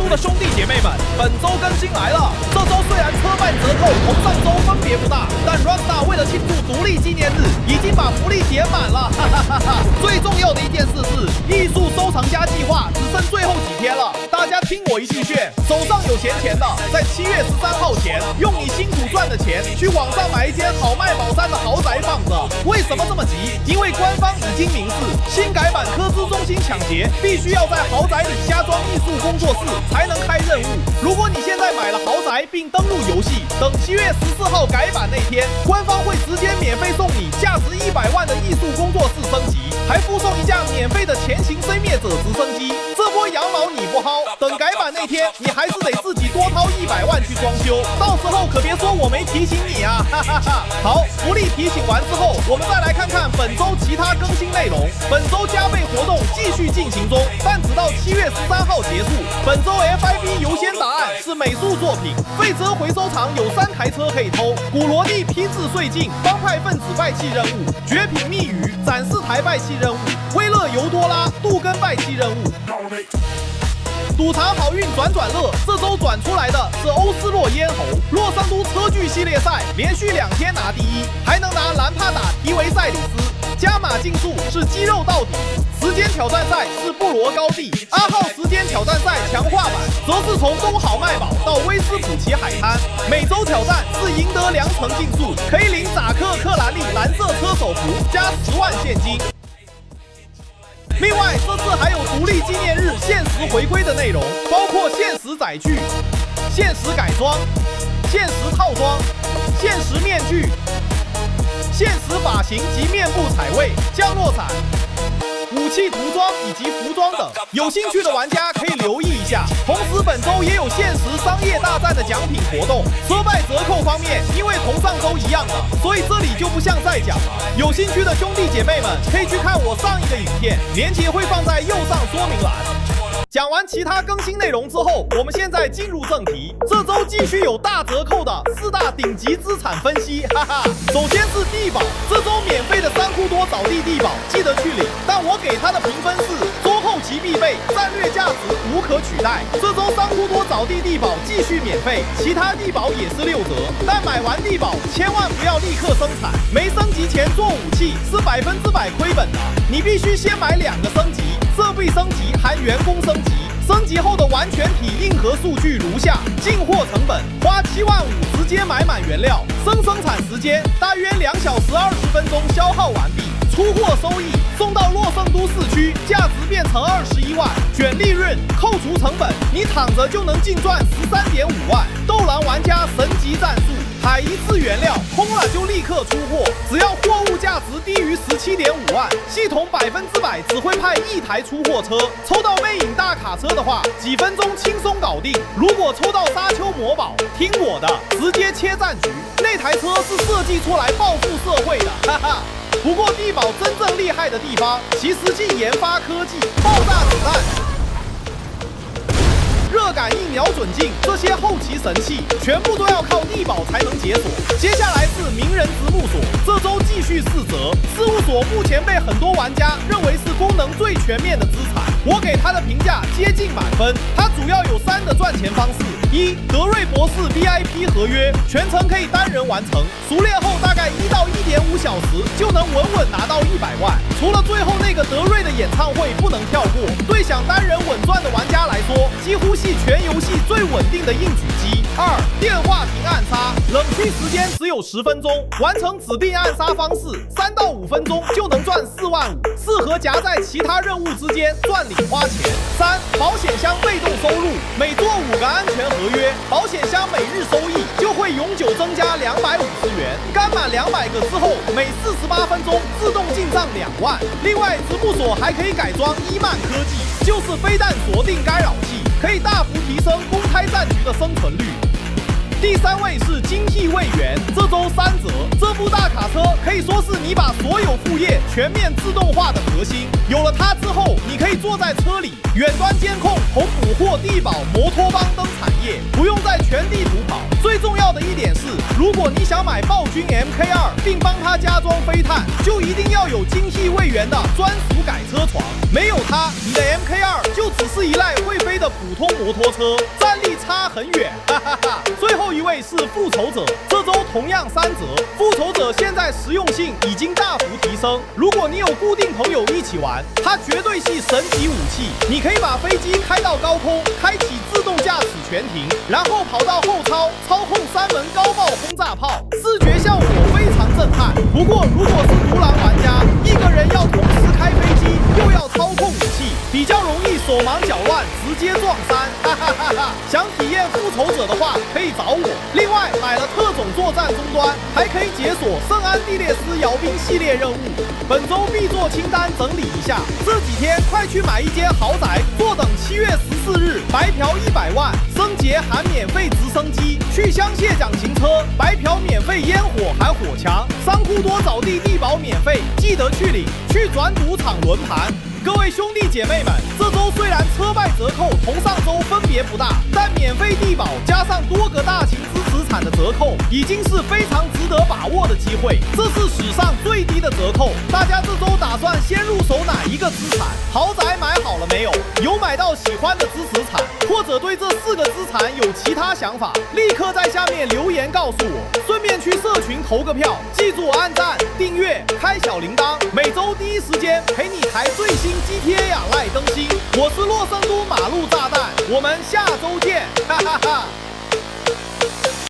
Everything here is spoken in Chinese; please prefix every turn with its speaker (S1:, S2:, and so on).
S1: 中的兄弟姐妹们，本周更新来了。这周虽然车卖折扣同上周分别不大，但 Rockstar 为了庆祝独立纪念日，已经把福利填满了。哈哈哈哈！最重要的一件事是，艺术收藏家计划只剩最后几天了，大家听我一句劝，手上有闲钱的，在7月13号前，用你辛苦赚的钱去网上买一间好卖宝山的豪宅放着。为什么这么急？因为官方已经明示，新改版科资中心抢劫必须要在豪宅里加装艺术工作室才能开任务。如果你现在买了豪宅并登录游戏，等7月14号改版那天，官方会直接免费送你价值100万的艺术工作室升级，还附送一架免费的前行生灭者直升机。这波羊毛你不薅，等改版那天，你还是得自己多掏100万去装修，到时候可别说我没提醒你啊！哈哈哈。好，福利提醒完之后，我们再来看看本周其他更新内容。本周加倍活动继续进行中，但直到7月13号结束。本周 FIB 优先答案是美术作品，废车回收厂有3台车可以偷，古罗蒂批次税进，帮派分子败气任务，绝品密语展示台败气任务，威勒尤多拉杜根败气任务。赌场好运转转乐，这周转出来的是欧斯洛咽喉洛桑都车距系列赛，连续2天拿第1，还能拿兰帕达提维塞里斯。加码竞速是肌肉到底，时间挑战赛是布罗高地，阿浩时间挑战赛强化版则是从东好麦堡到威斯普奇海滩。每周挑战是赢得2层竞速，可以领扎克克兰利蓝色车手服加10万现金。另外，这次还有独立纪念日限时回归的内容，包括限时载具、限时改装、限时套装、限时面具、限时发型及面部彩绘、降落伞、武器涂装以及服装等，有兴趣的玩家可以留意一下。同时，本周也有限时商业大战的奖品活动。车卖折扣方面，因为同上周一样的，所以这里就不像再讲了。有兴趣的兄弟姐妹们可以去看我上一个影片，链接会放在右上说明栏。讲完其他更新内容之后，我们现在进入正题。这周继续有大折扣的4大顶级资产分析，哈哈。首先是地保，这周免费的3库多扫地地保记得去领，但我给它的评分是周后期必备，战略价值无可取代。这周3库多扫地地保继续免费，其他地保也是6折，但买完地保千万不要立刻生产，没升级前做武器是100%亏本的，你必须先买2个升级，设备升级含员工升级。升级后的完全体硬核数据如下：进货成本花7万5直接买满原料，生产时间大约2小时20分钟消耗完毕，出货收益送到洛圣都市区，价值变成21万，卷利润扣除成本，你躺着就能净赚13.5万。斗蓝玩家神级战术，海一次原料空了就立刻出货，只要货物价值低于17.5万，系统100%只会派1台出货车。抽到魅影大卡车的话，几分钟轻松搞定。如果抽到沙丘魔堡，听我的，直接切战局。那台车是设计出来报复社会的，哈哈。不过地保真正厉害的地方，其实际研发科技、爆炸子弹、热感应瞄准镜这些后期神器，全部都要靠地保才能解锁。接下来是名人直木锁，这周继续4折。事务所目前被很多玩家认为是功能最全面的资产，我给它的评价接近满分。它主要有3个赚钱方式：1、德瑞博士 VIP 合约，全程可以单人完成，熟练后大概1到1.5小时就能稳稳拿到100万。除了最后那个德瑞的演唱会不能跳过，对想单人稳赚的玩家来说，几乎是全游戏最稳定的硬举机。2、电话亭暗杀，冷却时间只有10分钟，完成指定暗杀方式3到5分钟就能赚4万5，适合夹在其他任务之间赚零花钱。3、保险箱被动收入，每做5个安全合约，保险箱每日收益就会永久增加250元，干满200个之后，每48分钟自动进账2万。另外，直木锁还可以改装伊曼科技，就是飞弹锁定干扰器，可以大幅提升公开战局的生存率。第3位是精辟位元，这周3折。这部大卡车可以说是你把所有副业全面自动化的核心。有了它之后，你可以坐在车里远端监控同捕获地保摩托帮等产业，不用在全地图跑。最重要的一点是，如果你想买暴君 MK2，并帮它加装飞炭，就一定要有精细位元的专属改车床，没有它，你的 MK2 就只是一辆会飞的普通摩托车，战力差很远。哈哈哈。最后一位是复仇者，这周同样3折。复仇者现在实用性已经大幅提升，如果你有固定朋友一起玩，它绝对是神级武器。你可以把飞机开到高空，开启自动驾驶全停，然后跑到后操，操控3门高爆轰炸炮，视觉效果非常震撼。不过如果是独狼玩家，一个人要同时开飞机又要操控武器，比较容易手忙脚乱，直接撞衫。哈哈哈哈！想体验复仇者的话，可以找我。另外买了特种作战终端，还可以解锁圣安地列斯摇兵系列任务。本周必做清单整理一下，这几天快去买一间豪宅，坐等7月14日白嫖100万，升级含免费直升机，去香榭奖行车，白嫖免费烟火含火墙，桑库多找地地保免费，记得去领，去转赌场轮盘。各位兄弟姐妹们，这周虽然车卖折扣同上周分别不大，但免费地保加上多个大型支持产的折扣，已经是非常值得把握的机会。这是史上最低的折扣，大家这周打算先入手哪一个资产？豪宅买好了没有？有买到喜欢的支持产，或者对这4个资产有其他想法，立刻在下面留言告诉我，顺便去社群投个票，记住按赞、订阅、开小铃铛，每周第一时间陪你台最新GTA Online 更新。我是洛圣都马路炸弹，我们下周见，哈哈哈。